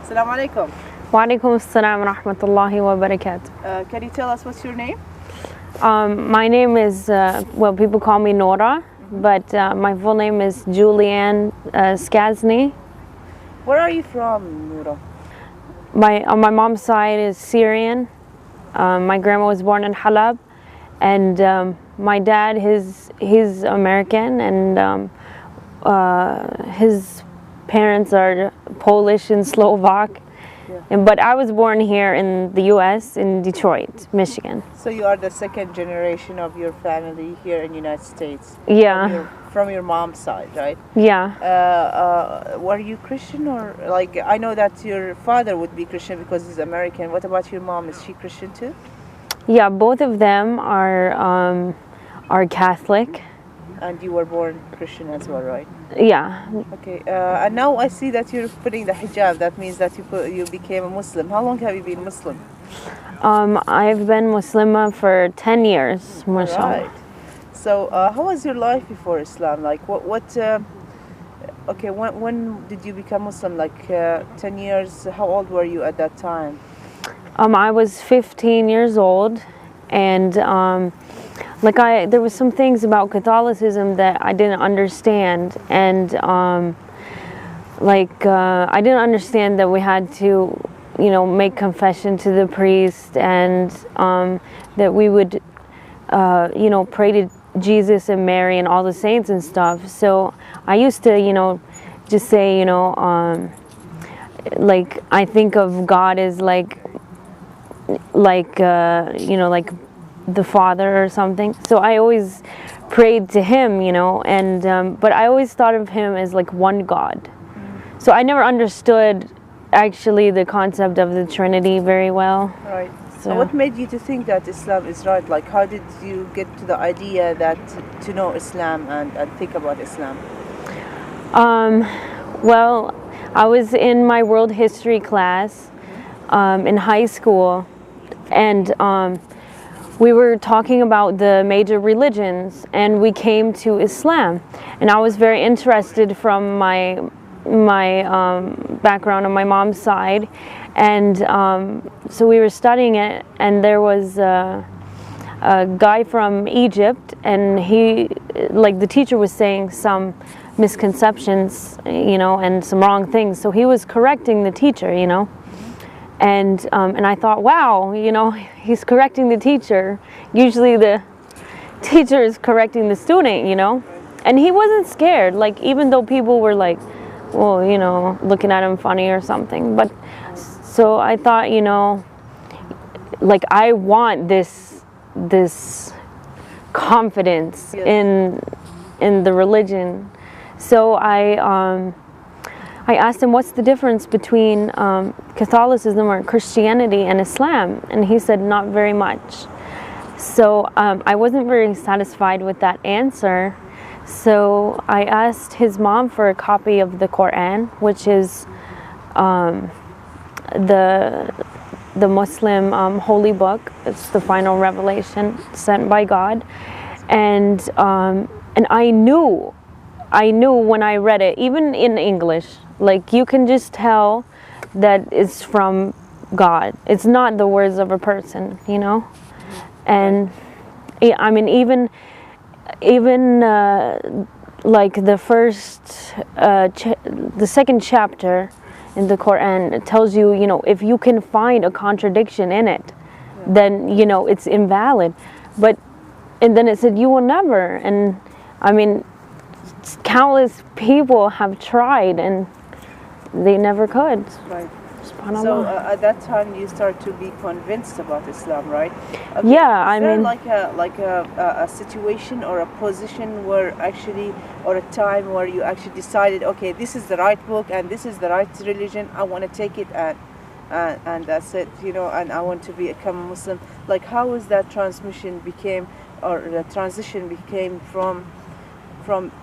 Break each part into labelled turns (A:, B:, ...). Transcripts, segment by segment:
A: Assalamu alaikum.
B: وعليكم السلام ورحمة الله وبركاته.
A: Can you tell us what's your name?
B: My name is, well, people call me Noora, but my full name is Julianne Scasny.
A: Where are you from, Noora?
B: On my mom's side is Syrian. My grandma was born in Halab, and my dad, he's American, and his parents are Polish and Slovak.
A: Yeah.
B: But I was born here in the U.S. in Detroit, Michigan.
A: So you are the second generation of your family here in the United States.
B: Yeah.
A: From your mom's side, right?
B: Yeah.
A: Were you Christian, or like, I know that your father would be Christian because he's American. What about your mom? Is she Christian too?
B: Yeah, both of them are Catholic.
A: And you were born Christian as well, right?
B: Yeah.
A: Okay. And now I see that you're putting the hijab. That means that you became a Muslim. How long have you been Muslim?
B: I've been Muslima for 10 years, mashallah.
A: Right. So how was your life before Islam? Like okay, when did you become Muslim? Like 10 years, how old were you at that time?
B: I was 15 years old, and there was some things about Catholicism that I didn't understand, and I didn't understand that we had to, make confession to the priest, and that we would, pray to Jesus and Mary and all the saints and stuff. So I used to, just say, I think of God as like the Father or something. So I always prayed to him, and but I always thought of him as like one God. So I never understood actually the concept of the Trinity very well.
A: Right.
B: So
A: what made you to think that Islam is right? Like, how did you get to the idea that to know Islam and think about Islam?
B: Well, I was in my world history class in high school, and we were talking about the major religions, and we came to Islam, and I was very interested from my background on my mom's side, and so we were studying it, and there was a guy from Egypt, and the teacher was saying some misconceptions, and some wrong things, so he was correcting the teacher, and I thought, wow, he's correcting the teacher. Usually the teacher is correcting the student, and he wasn't scared, like, even though people were like, well, looking at him funny or something. But so I thought, like, I want this confidence,
A: yes,
B: in the religion. So I asked him, what's the difference between Catholicism or Christianity and Islam? And he said, not very much. So I wasn't very satisfied with that answer. So I asked his mom for a copy of the Quran, which is the Muslim holy book. It's the final revelation sent by God. And I knew when I read it, even in English, like, you can just tell that it's from God. It's not the words of a person, And I mean, even like the second chapter in the Quran, it tells you, if you can find a contradiction in it, then it's invalid. And then it said, you will never. And I mean, countless people have tried, and they never could.
A: Right. So at that time you start to be convinced about Islam, right? Okay.
B: Yeah,
A: Is there like a situation or a position where actually, or a time where you actually decided, okay, this is the right book and this is the right religion, I want to take it, and that's it, and I want to become a Muslim? Like, how was that transition became from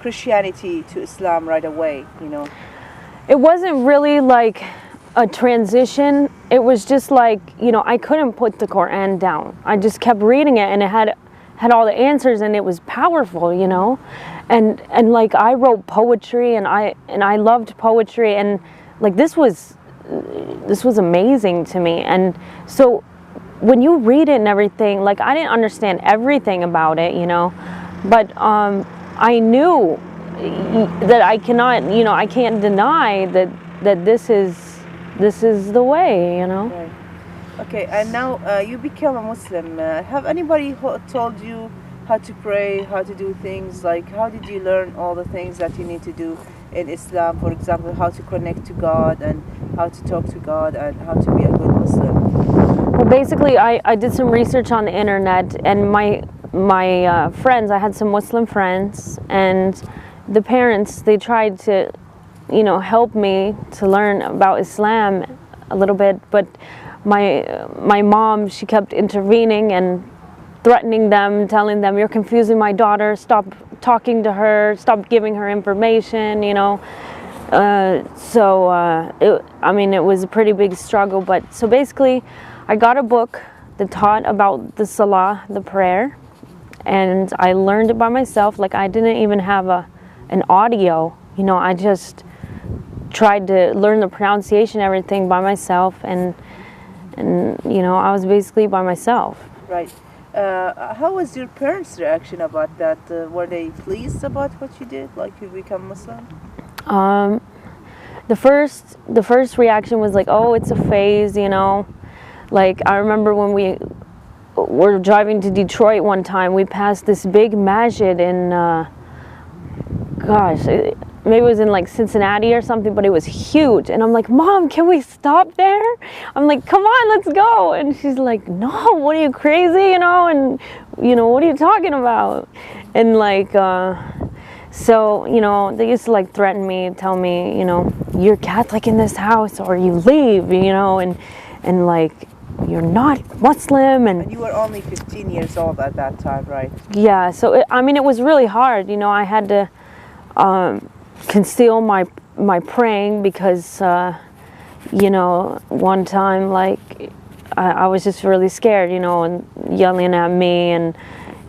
A: Christianity to Islam right away,
B: It wasn't really like a transition. It was just like, I couldn't put the Quran down. I just kept reading it, and it had all the answers, and it was powerful, and like, I wrote poetry, and I loved poetry, and like, this was this was amazing to me. And so when you read it and everything, like I didn't understand everything about it, you know, but I knew that I cannot, you know, I can't deny that this is the way, you know.
A: Right. Okay, and now you became a Muslim. Have anybody told you how to pray, how to do things? Like, how did you learn all the things that you need to do in Islam? For example, how to connect to God and how to talk to God and how to be a good Muslim?
B: Well, basically, I did some research on the internet, and my friends, I had some Muslim friends, and the parents, they tried to, you know, help me to learn about Islam a little bit, but my mom, she kept intervening and threatening them, telling them, "You're confusing my daughter, stop talking to her, stop giving her information," you know. I mean, it was a pretty big struggle, but so basically I got a book that taught about the salah, the prayer, and I learned it by myself. Like, I didn't even have an audio, you know, I just tried to learn the pronunciation, everything by myself, and you know, I was basically by myself.
A: Right. How was your parents' reaction about that? Were they pleased about what you did, like you become Muslim?
B: The first reaction was like, "Oh, it's a phase," you know. Like, I remember when we were driving to Detroit one time, we passed this big masjid in, maybe it was in like Cincinnati or something, but it was huge. And I'm like, "Mom, can we stop there?" I'm like, "Come on, let's go." And she's like, "No, what are you, crazy?" You know, and, you know, "What are you talking about?" And like, so, you know, they used to like threaten me, tell me, you know, "You're Catholic in this house or you leave," you know, and like, "You're not Muslim." And
A: you were only 15 years old at that time, right?
B: Yeah, so I mean, it was really hard, you know. I had to conceal my praying because, you know, one time, like, I was just really scared, you know, and yelling at me and,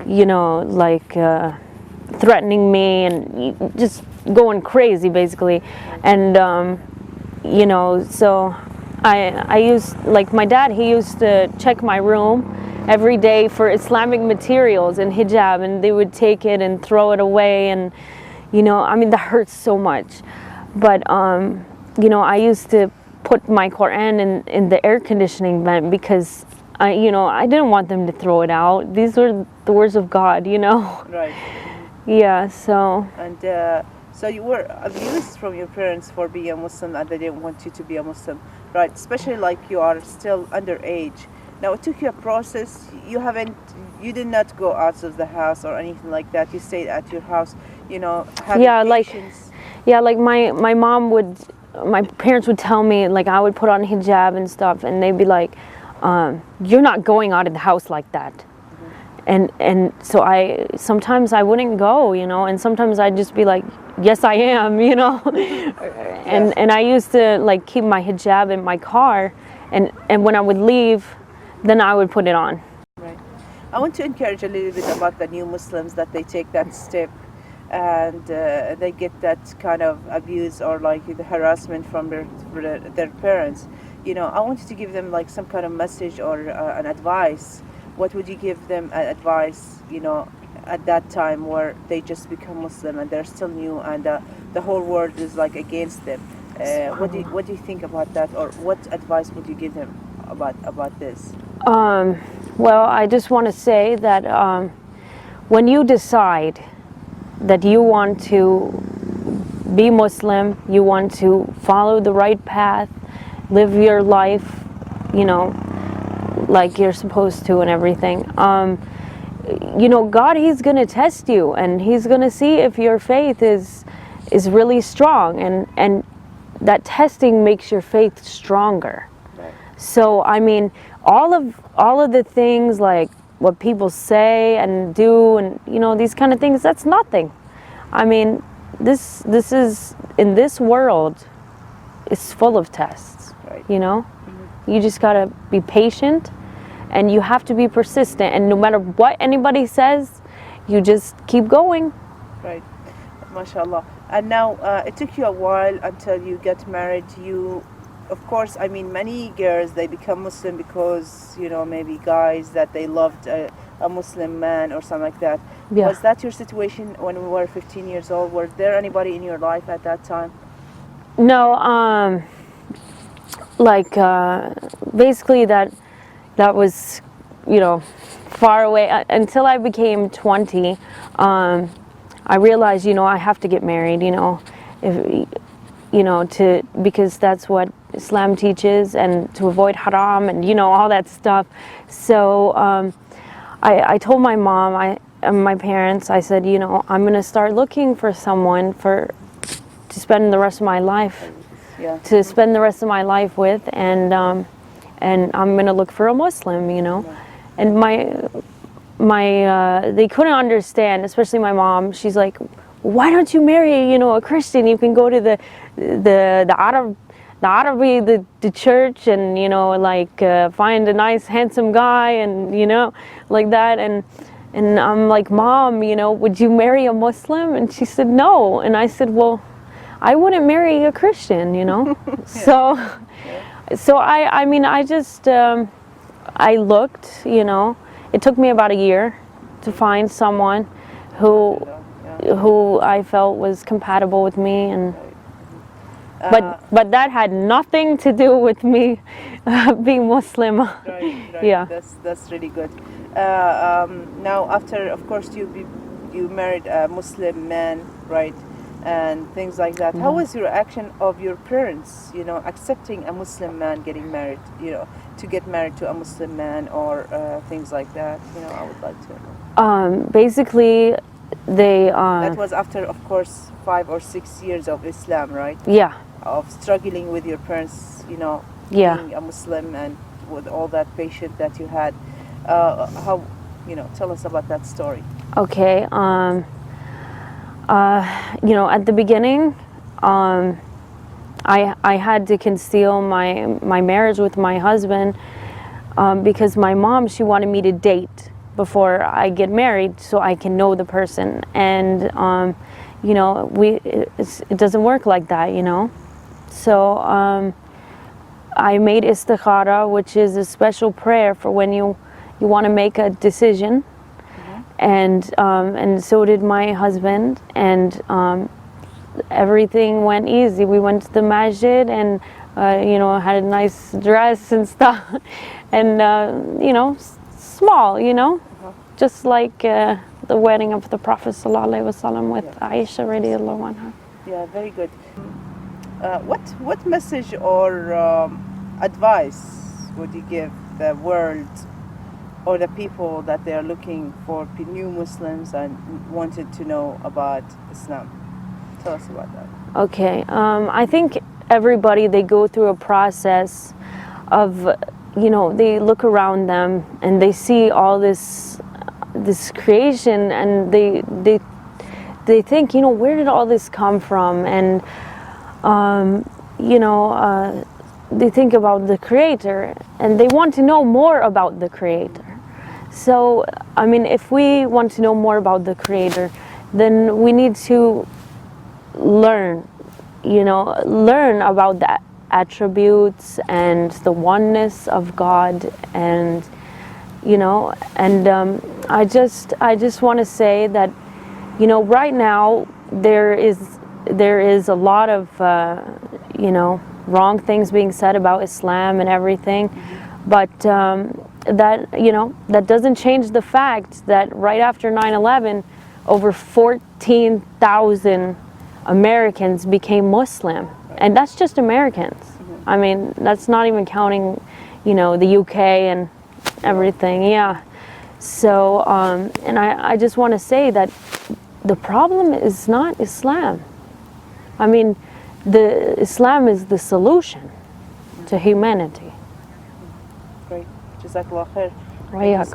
B: you know, like, threatening me and just going crazy, basically. And, you know, so I used, like, my dad, he used to check my room every day for Islamic materials and hijab, and they would take it and throw it away, and, you know, I mean, that hurts so much. But, you know, I used to put my Quran in the air conditioning vent because, you know, I didn't want them to throw it out. These were the words of God, you know.
A: Right.
B: Yeah, so.
A: And so you were abused from your parents for being a Muslim, and they didn't want you to be a Muslim, right? Especially like you are still underage. Now, it took you a process. You did not go out of the house or anything like that. You stayed at your house, you know, having patience.
B: Like my parents would tell me, like, I would put on hijab and stuff, and they'd be like, "You're not going out of the house like that." And so sometimes I wouldn't go, you know, and sometimes I'd just be like, "Yes, I am," you know. And I used to like keep my hijab in my car, and when I would leave, then I would put it on.
A: Right. I want to encourage a little bit about the new Muslims, that they take that step and they get that kind of abuse or like the harassment from their parents. You know, I wanted to give them like some kind of message or an advice. What would you give them advice, you know, at that time where they just become Muslim and they're still new and the whole world is like against them? What do you think about that, or what advice would you give them about this?
B: Well, I just want to say that when you decide that you want to be Muslim, you want to follow the right path, live your life, you know, like you're supposed to and everything, you know, God, he's going to test you, and he's going to see if your faith is really strong, and that testing makes your faith stronger.
A: Right.
B: So I mean, all of the things like what people say and do, and, you know, these kind of things, that's nothing. I mean, this is, in this world, it's full of tests.
A: Right.
B: You know. You just gotta be patient, and you have to be persistent, and no matter what anybody says, you just keep going.
A: Right. MashaAllah. And now it took you a while until you got married. You of course, I mean, many girls, they become Muslim because, you know, maybe guys that they loved a Muslim man or something like that.
B: Yeah.
A: Was that your situation when we were 15 years old? Were there anybody in your life at that time?
B: No, like basically that was, you know, far away until I became 20. I realized, you know, I have to get married, you know, if you know, because that's what Islam teaches, and to avoid haram and, you know, all that stuff. So I told my mom and my parents, I said, you know, I'm going to start looking for someone to spend the rest of my life, to spend the rest of my life with, and I'm going to look for a Muslim, you know. And they couldn't understand, especially my mom. She's like, why don't you marry, you know, a Christian? You can go to the church, and, you know, like find a nice handsome guy, and, you know, like that. And I'm like, Mom, you know, would you marry a Muslim? And she said no. And I said, well, I wouldn't marry a Christian, you know. So I mean, I just I looked, you know. It took me about a year to find someone who I felt was compatible with me, and but that had nothing to do with me being Muslim.
A: Right.
B: Yeah.
A: That's really good. Now, after, of course, you married a Muslim man, right, and things like that. How was your reaction of your parents, you know, accepting a Muslim man getting married, you know, to get married to a Muslim man, or things like that? You know, I would like to know.
B: Basically, they.
A: That was after, of course, 5 or 6 years of Islam, right?
B: Yeah.
A: Of struggling with your parents, you know,
B: Yeah.
A: being a Muslim, and with all that patience that you had. How, you know, tell us about that story.
B: Okay. You know, at the beginning, I had to conceal my marriage with my husband because my mom, she wanted me to date before I get married so I can know the person. And you know, it doesn't work like that, you know. So I made istikhara, which is a special prayer for when you want to make a decision. And so did my husband, and everything went easy. We went to the masjid, and you know, had a nice dress and stuff, and you know, small, you know, just like the wedding of the Prophet ﷺ with Aisha radiallahu anha.
A: Yeah, very good. What message or advice would you give the world or the people that they are looking for new Muslims and wanted to know about Islam? Tell us about that.
B: Okay, I think everybody, they go through a process of, you know, they look around them and they see all this creation, and they think, you know, where did all this come from? And you know, they think about the Creator, and they want to know more about the Creator. So, I mean, if we want to know more about the Creator, then we need to learn, you know, learn about the attributes and the oneness of God, and, you know, and I just want to say that, you know, right now there is a lot of, you know, wrong things being said about Islam and everything, but that, you know, that doesn't change the fact that right after 9/11, over 14,000 Americans became Muslim, and that's just Americans. I mean, that's not even counting, you know, the UK and everything. Yeah. So, and I just want to say that the problem is not Islam. I mean, Islam is the solution to humanity.
A: Great. Jazakallah khair.
B: Right.